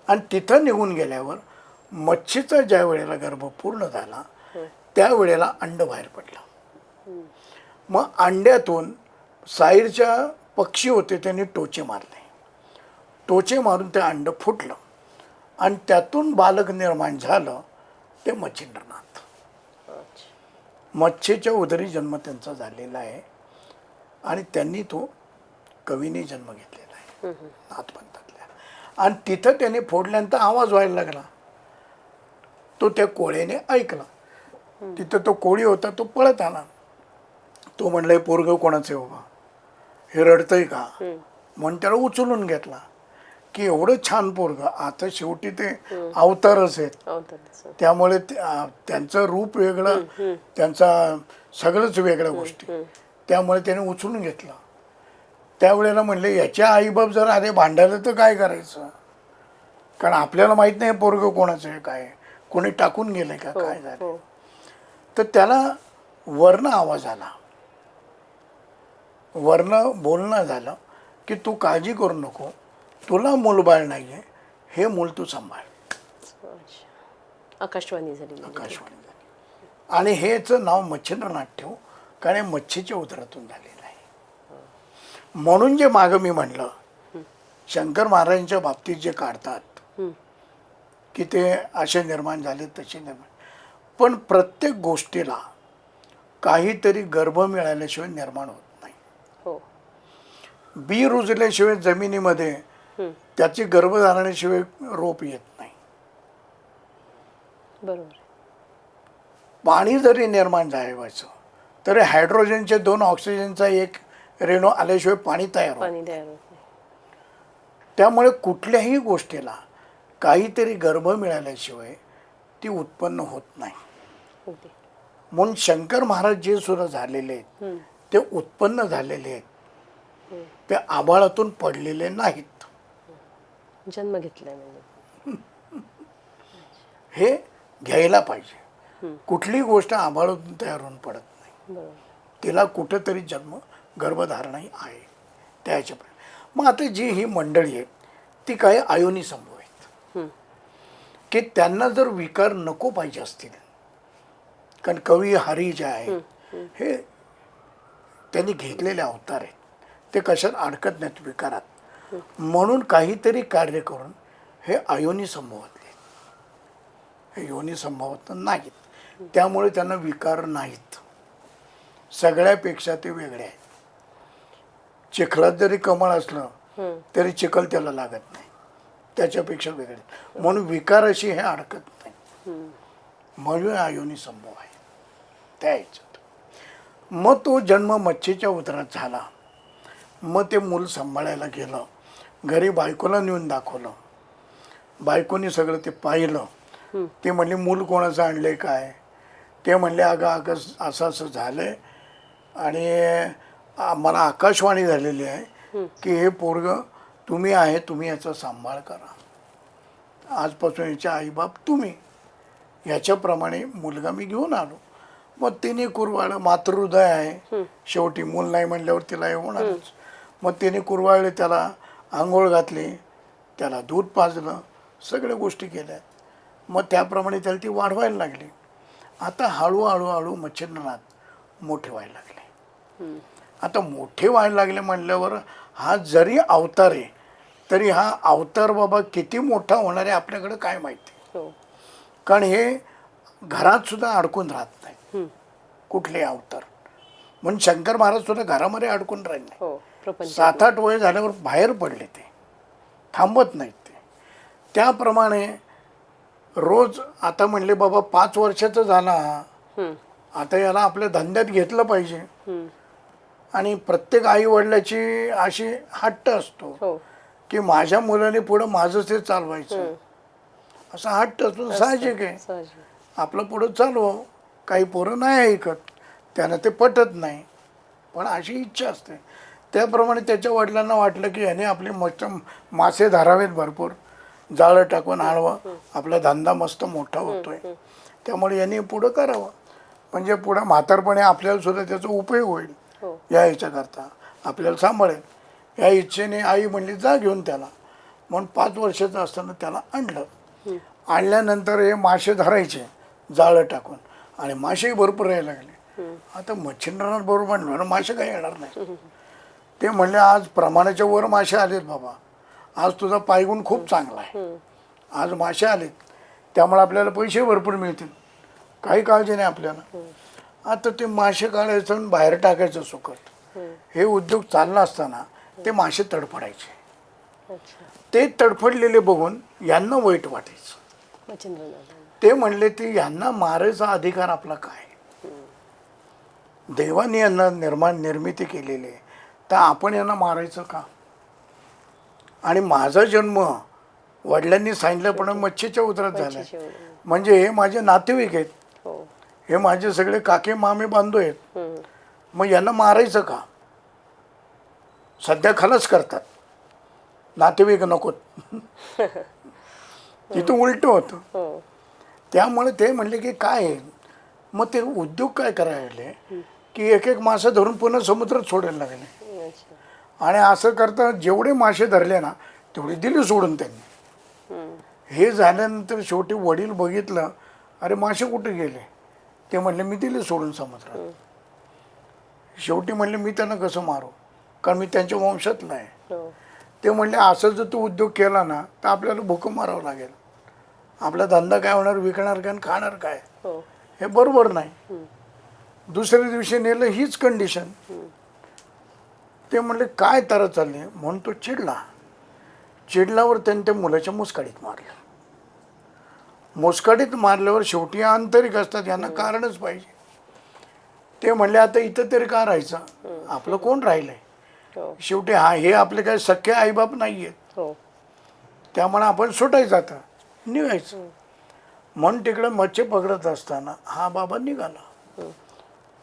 [SPEAKER 2] आणि तिथं निघून गेल्यावर मच्छीचा ज्या वेळेला गर्भ पूर्ण झाला त्यावेळेला अंड बाहेर पडलं. मग अंड्यातून साईडच्या पक्षी होते त्यांनी टोचे मारले. टोचे मारून ते अंड फुटलं आणि त्यातून बालक निर्माण झालं ते मच्छिंद्रनाथ.
[SPEAKER 1] अच्छा.
[SPEAKER 2] मच्छीच्या उदरी जन्म त्यांचा झालेला आहे आणि त्यांनी तो कवीने जन्म घेतलेला आहे नाथपंथातल्या. आणि तिथं त्याने फोडल्यानंतर आवाज व्हायला लागला. तो त्या कोळ्याने ऐकला. तिथं तो कोळी होता, तो पळत आला. तो म्हणलं, पोरगं कोणाचं आहे बाबा, हे रडतंय का, म्हणून त्याला उचलून घेतला. की एवढं छान पोरगं, आता शेवटी ते अवतारच आहेत, त्यामुळे त्यांचं रूप वेगळं, त्यांचा सगळंच वेगळ्या गोष्टी, त्यामुळे त्याने उचलून घेतलं. त्यावेळेला म्हणले, याच्या आईबाप जर आधी भांडायला तर काय करायचं, कारण आपल्याला माहीत नाही पोरगं कोणाचं आहे, काय कोणी टाकून गेलंय का, काय झालं. तर त्याला वर्ण आवाज आला, वर्ण बोलणं झालं की तू काळजी करू नको, तुला मूलबाळ नाही आहे, हे मूल तू सांभाळ.
[SPEAKER 1] आकाशवाणी झाली.
[SPEAKER 2] आकाशवाणी झाली. आणि हेच नाव मच्छिंद्रनाथ ठेवू, कारण हे मच्छीच्या उदरातून झालेलं आहे. म्हणून जे मागं मी म्हणलं, शंकर महाराजांच्या बाबतीत जे काढतात की ते असे निर्माण झाले तसे निर्माण, पण प्रत्येक गोष्टीला काहीतरी गर्भ मिळाल्याशिवाय निर्माण होत नाही.
[SPEAKER 1] हो.
[SPEAKER 2] बी रुजल्याशिवाय जमिनीमध्ये त्याची गर्भधारणेशिवाय रोप येत नाही.
[SPEAKER 1] बरोबर.
[SPEAKER 2] पाणी जरी निर्माण व्हायचं तरी हायड्रोजनचे 2 ऑक्सिजनचा 1 रेणू आल्याशिवाय पाणी तयार होत नाही. त्यामुळे कुठल्याही गोष्टीला काहीतरी गर्भ मिळाल्याशिवाय ती उत्पन्न होत नाही. म्हणून शंकर महाराज जे सुद्धा झालेले आहेत ते उत्पन्न झालेले आहेत, ते आभाळातून पडलेले नाहीत.
[SPEAKER 1] जन्म घेतलाय म्हणजे
[SPEAKER 2] हे घ्यायला पाहिजे. कुठली गोष्ट आभाळातून तयार होऊन पडत नाही, तिला कुठेतरी जन्म गर्भधारणाही आहे त्याच्यापर्यंत. मग आता जी ही मंडळी आहे ती काही आयोनी संभव आहेत की त्यांना जर विकार नको पाहिजे असतील, कारण कवी हरी जे आहे हे त्यांनी घेतलेले अवतार आहेत, ते कशात अडकत नाहीत विकारात, म्हणून काहीतरी कार्य करून हे अयोनी संभवातले, हे योनी संभवत नाहीत, त्यामुळे त्यांना विकार नाहीत. सगळ्यापेक्षा ते वेगळे आहेत. चिखलात जरी कमळ असलं तरी चिखल त्याला लागत नाही, त्याच्यापेक्षा वेगळे, म्हणून विकाराशी हे अडकत नाही, म्हणून अयोनी संभव आहे त्या ह्याच्यात. मग तो जन्म मच्छीच्या उदरात झाला. मग ते मूल सांभाळायला गेलं, घरी बायकोला नेऊन दाखवलं. बायकोनी सगळं ते पाहिलं. ते म्हणले, मूल कोणाचं आणलंय काय, ते म्हणले, अगं असं असं झालंय आणि मला आकाशवाणी झालेली आहे की हे पोरगं तुम्ही आहे, तुम्ही याचा सांभाळ करा, आजपासून याचे आईबाप तुम्ही. याच्याप्रमाणे मुलगा मी घेऊन आलो. मग तिने कुरवाळलं, मातृहृदय आहे शेवटी, मूल नाही म्हणल्यावर तिला हे होणारच. मग तिने कुरवाळले, त्याला आंघोळ घातली, त्याला दूध पाजलं, सगळ्या गोष्टी केल्या. मग त्याप्रमाणे त्याला ती वाढवायला लागली. आता हळूहळू मच्छिंद्रनाथ मोठे व्हायला लागले. आता मोठे व्हायला लागले म्हणल्यावर हा जरी अवतार आहे तरी हा अवतार बाबा किती मोठा होणार आहे आपल्याकडे काय माहिती, कारण हे घरात सुद्धा अडकून राहत नाही कुठले अवतार. म्हणून शंकर महाराज सुद्धा घरामध्ये अडकून राहिले, 7-8 वय झाल्यावर बाहेर पडले, ते थांबत नाहीत ते. त्याप्रमाणे रोज आता म्हणले, बाबा 5 वर्षाचा झाला, आता याला आपल्या धंद्यात घेतलं पाहिजे. आणि प्रत्येक आई वडिलाची अशी हट्ट असतो की माझ्या मुलाने पुढं माझं ते चालवायचं, असा हट्ट असतो, साहजिक आहे. आपलं पुढं चालवा. काही पोरं नाही ऐकत, त्यांना ते पटत नाही, पण अशी इच्छा असते. त्याप्रमाणे त्याच्या वडिलांना वाटलं की याने आपले मस्त मासे धरावेत भरपूर, जाळं टाकून आळवं, आपला धंदा मस्त मोठा होतोय, त्यामुळे यांनी पुढं करावं, म्हणजे पुढं म्हातारपणे आपल्याला सुद्धा त्याचा उपयोग होईल,
[SPEAKER 1] हो.
[SPEAKER 2] या ह्याच्याकरता आपल्याला सांभाळेल. या इच्छेने आई म्हणली जा घेऊन त्याला. म्हणून 5 वर्षाचं असताना त्याला आणलं. आणल्यानंतर हे मासे धरायचे जाळं टाकून, आणि मासेही भरपूर यायला लागले. आता मच्छिंद्रनाथ बरोबर म्हणलं मासे काही येणार नाही. ते म्हणले आज प्रमाणाच्या वर मासे आलेत बाबा, आज तुझा पायगुण खूप चांगला आहे, आज मासे आलेत, त्यामुळे आपल्याला पैसे भरपूर मिळतील, काही काळजी नाही आपल्याला. आता ते मासे काढायचं आणि बाहेर टाकायचं सुकट, हे उद्योग चालला असताना ते मासे तडफडायचे.
[SPEAKER 1] अच्छा.
[SPEAKER 2] ते तडफडलेले बघून यांना वाईट वाटायचं.
[SPEAKER 1] मच्छिंद्रनाथ.
[SPEAKER 2] ते म्हणले ते यांना मारायचा अधिकार आपला काय, देवाने यांना निर्मिती केलेली आहे, तर आपण यांना मारायचं का. आणि माझा जन्म वडिलांनी सांगितल्याप्रमाणे मच्छीच्या उदरात झाला, म्हणजे हे माझे नातेवाईक आहेत,
[SPEAKER 1] हो.
[SPEAKER 2] हे माझे सगळे काके मामे बांधव आहेत, मग यांना मारायचं का. सध्या खलास करतात, नातेवाईक नकोत. तिथं उलट होतं.
[SPEAKER 1] हो.
[SPEAKER 2] त्यामुळे ते म्हणले की काय आहे, मग ते उद्योग काय करायला की एक एक मासे धरून पुन्हा समुद्रात सोडायला लागले.
[SPEAKER 1] अच्छा.
[SPEAKER 2] आणि असं करता जेवढे मासे धरले ना तेवढे दिले सोडून त्यांनी. हे झाल्यानंतर शेवटी वडील बघितलं, अरे मासे कुठे गेले, ते म्हणले मी दिले सोडून समुद्रात. शेवटी म्हणले मी त्यांना कसं मारू, कारण मी त्यांच्या वंशातला आहे.
[SPEAKER 1] हो.
[SPEAKER 2] ते म्हणले असं जर तू उद्योग केला ना तर आपल्याला भूकंप मारावं लागेल, आपला धंदा काय होणार, विकणार काय आणि खाणार काय,
[SPEAKER 1] हो.
[SPEAKER 2] हे बरोबर नाही. दुसऱ्या दिवशी नेलं हीच कंडिशन. ते म्हणले काय तारा चालली, म्हणून तो चिडल्यावर त्यांनी त्या मुलाच्या मुसकाडीत मारलं. मुसकाडीत मारल्यावर शेवटी आंतरिक असतात, यांना कारणच पाहिजे. ते म्हणले आता इथं तरी का राहायचं, आपलं कोण राहिलंय,
[SPEAKER 1] हो.
[SPEAKER 2] शेवटी हे आपले काही सख्खे आईबाप नाही आहेत,
[SPEAKER 1] हो.
[SPEAKER 2] त्यामुळे आपण सुटायचं, आता निघायचं. म्हणून तिकडे मच्छी पकडत असताना हा बाबा निघाला.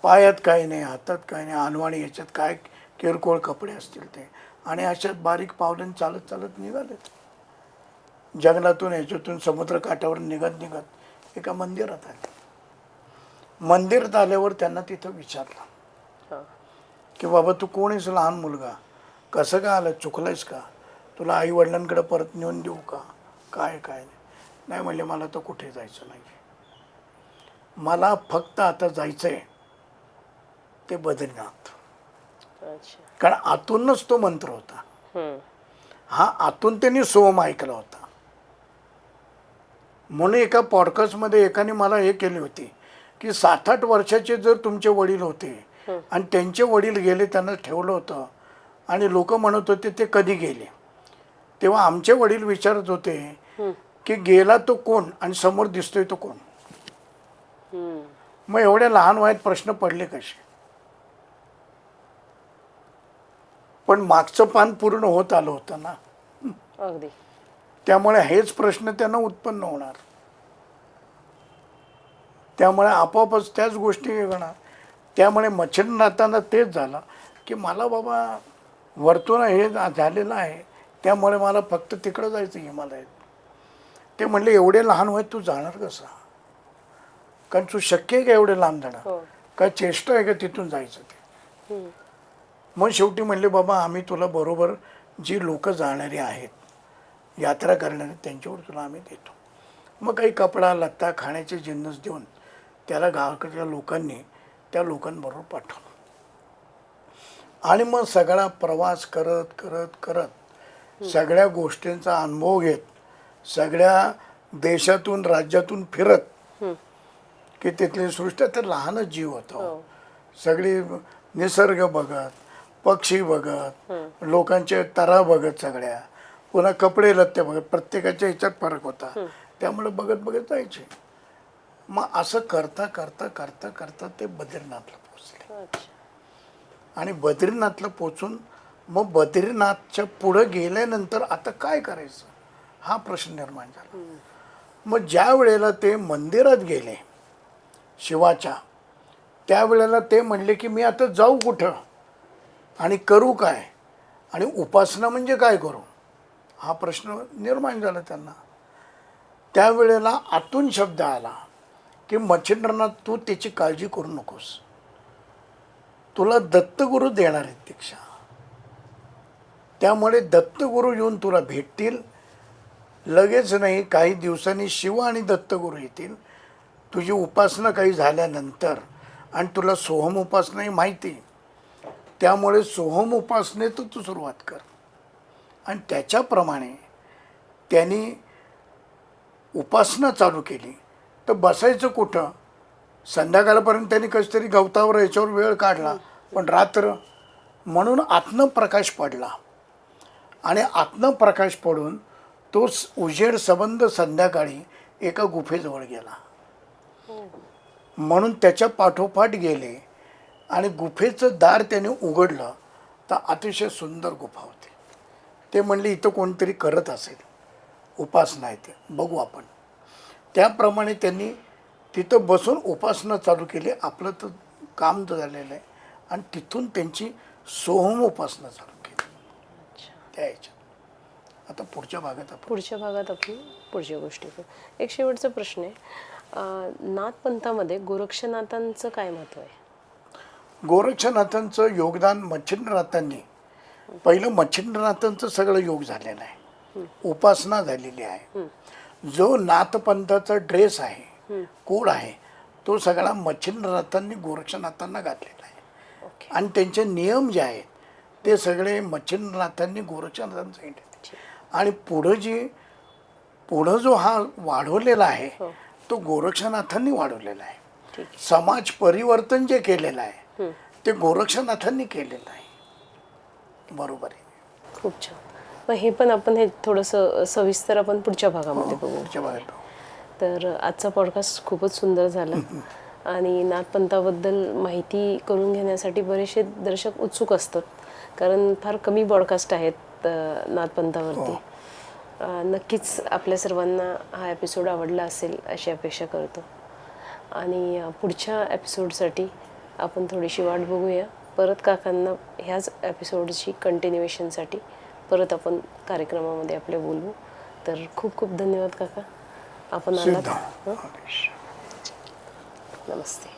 [SPEAKER 2] पायात काही नाही, हातात काही नाही, अनवाणी याच्यात काय किरकोळ कपडे असतील ते, आणि अशात बारीक पावलांनी चालत चालत निघाले. जंगलातून ह्याच्यातून समुद्र काठावर निघत एका मंदिरात आले. मंदिरात आल्यावर त्यांना तिथं विचारलं की बाबा तू कोण आहेस, लहान मुलगा, कसं काय आलं, चुकलंयस का, तुला आई वडिलांकडे परत नेऊन देऊ का, काय काय नाही. म्हणले मला तर कुठे जायचं नाही, मला फक्त आता जायचं आहे ते बद्रीनाथ.
[SPEAKER 1] अच्छा.
[SPEAKER 2] कारण आतूनच तो मंत्र होता, हा आतून त्यांनी सोम ऐकला होता. म्हणून एका पॉडकास्टमध्ये एकाने मला हे केली होती की 7-8 वर्षाचे जर तुमचे वडील होते आणि त्यांचे वडील गेले, त्यांना ठेवलं होतं आणि लोक म्हणत होते ते कधी गेले, तेव्हा आमचे वडील विचारत होते की गेला तो कोण आणि समोर दिसतोय तो कोण. मग एवढ्या लहान वयात प्रश्न पडले कसे. पण मागचं पान पूर्ण होत आलं होतं ना,
[SPEAKER 1] अगदी.
[SPEAKER 2] त्यामुळे हेच प्रश्न त्यांना उत्पन्न होणार, त्यामुळे आपोआपच त्याच गोष्टी येणार. त्यामुळे मच्छिंद्रनाथांना तेच झालं की मला बाबा वरतून हे झालेलं आहे, त्यामुळे मला फक्त तिकडं जायचं हिमालयात. ते म्हणले एवढे लहान वयात तू जाणार कसा, कारण तू शक्य आहे का एवढे लांब जाणार, काय चेष्टा आहे का तिथून जायचं ते. मग शेवटी म्हणले बाबा आम्ही तुला बरोबर जी लोक जाणारी आहेत, यात्रा करणारे, त्यांच्यावर तुला आम्ही देतो. मग काही कपडा लत्ता खाण्याचे जिन्नस देऊन त्याला गावाकडच्या लोकांनी त्या लोकांबरोबर पाठवलं. आणि मग सगळा प्रवास करत करत करत सगळ्या गोष्टींचा अनुभव घेत, सगळ्या देशातून राज्यातून फिरत, की तिथली सृष्टी तर लहानच जीव होता, सगळी निसर्ग बघत, पक्षी बघत, लोकांचे तरा बघत, सगळ्या पुन्हा कपडे लत्ते बघत, प्रत्येकाच्या ह्याच्यात फरक होता, त्यामुळे बघत बघत जायचे. मग असं करता करता करता करता ते बद्रीनाथला पोचले. आणि बद्रीनाथला पोचून मग बद्रीनाथच्या पुढं गेल्यानंतर आता काय करायचं हा प्रश्न निर्माण झाला. मग ज्या वेळेला ते मंदिरात गेले शिवाच्या, त्यावेळेला ते म्हणले की मी आता जाऊ कुठं, आणि करू काय, आणि उपासना म्हणजे काय करू, हा प्रश्न निर्माण झाला त्यांना. त्यावेळेला आतून शब्द आला की मच्छिंद्रनाथ, तू त्याची काळजी करू नकोस, तुला दत्तगुरू देणार आहेत दीक्षा. त्यामुळे दत्तगुरू येऊन तुला भेटतील. लगेच नाही, काही दिवसांनी शिव आणि दत्तगुरू येतील. तुझी उपासना काही झाल्यानंतर, आणि तुला सोहम उपासनाही माहिती, त्यामुळे सोहम उपासनेत तू सुरुवात कर. आणि त्याच्याप्रमाणे त्यांनी उपासना चालू केली. तर बसायचं कुठं, संध्याकाळपर्यंत त्यांनी कधीतरी गवतावर याच्यावर वेळ काढला, पण रात्र म्हणून आत्म प्रकाश पडला. आणि आत्म प्रकाश पडून तो उजेड संबंध संध्याकाळी एका गुफेजवळ गेला. म्हणून त्याच्या पाठोपाठ गेले आणि गुफेचं दार त्याने उघडलं तर अतिशय सुंदर गुफा होती. ते म्हणले इथं कोणतरी करत असेल उपासना आहे, ते बघू आपण. त्याप्रमाणे त्यांनी तिथं बसून उपासना चालू केली. आपलं तर काम झालेलं आहे. आणि तिथून त्यांची सोहम उपासना चालू केली त्या ह्याच्यात. आता पुढच्या भागात आपण
[SPEAKER 1] पुढच्या गोष्टी करू. एक शेवटचा प्रश्न आहे, नाथपंथामध्ये गोरक्षनाथांचं काय महत्त्व आहे?
[SPEAKER 2] गोरक्षनाथांचं योगदान मच्छिंद्रनाथांनी, पहिलं मच्छिंद्रनाथांचं सगळं योग झालेलं आहे, उपासना झालेली आहे. जो नाथपंथाचा ड्रेस आहे, कोड आहे, तो सगळा मच्छिंद्रनाथांनी गोरक्षनाथांना घातलेला आहे. आणि त्यांचे नियम जे आहेत ते सगळे मच्छिंद्रनाथांनी गोरक्षनाथांना सांगितले. आणि पुढं जो हा वाढवलेला आहे तो गोरक्षनाथांनी वाढवलेला आहे. समाज परिवर्तन जे केलेलं आहे ते गोरक्षनाथांनी केलेलं आहे. बरोबर आहे.
[SPEAKER 1] खूप छान. मग हे पण आपण हे थोडंसं सविस्तर आपण पुढच्या भागामध्ये बघू.
[SPEAKER 2] पुढच्या भागात.
[SPEAKER 1] तर आजचा पॉडकास्ट खूपच सुंदर झाला. आणि नाथपंथाबद्दल माहिती करून घेण्यासाठी बरेचसे दर्शक उत्सुक असतात, कारण फार कमी पॉडकास्ट आहेत नाथपंथावरती. नक्कीच आपल्या सर्वांना हा एपिसोड आवडला असेल अशी अपेक्षा करतो. आणि पुढच्या एपिसोडसाठी आपण थोडीशी वाट बघूया. परत काकांना ह्याच एपिसोडची कंटिन्युएशनसाठी परत आपण कार्यक्रमामध्ये आपले बोलवू. तर खूप खूप धन्यवाद काका, आपण आलात. नमस्ते.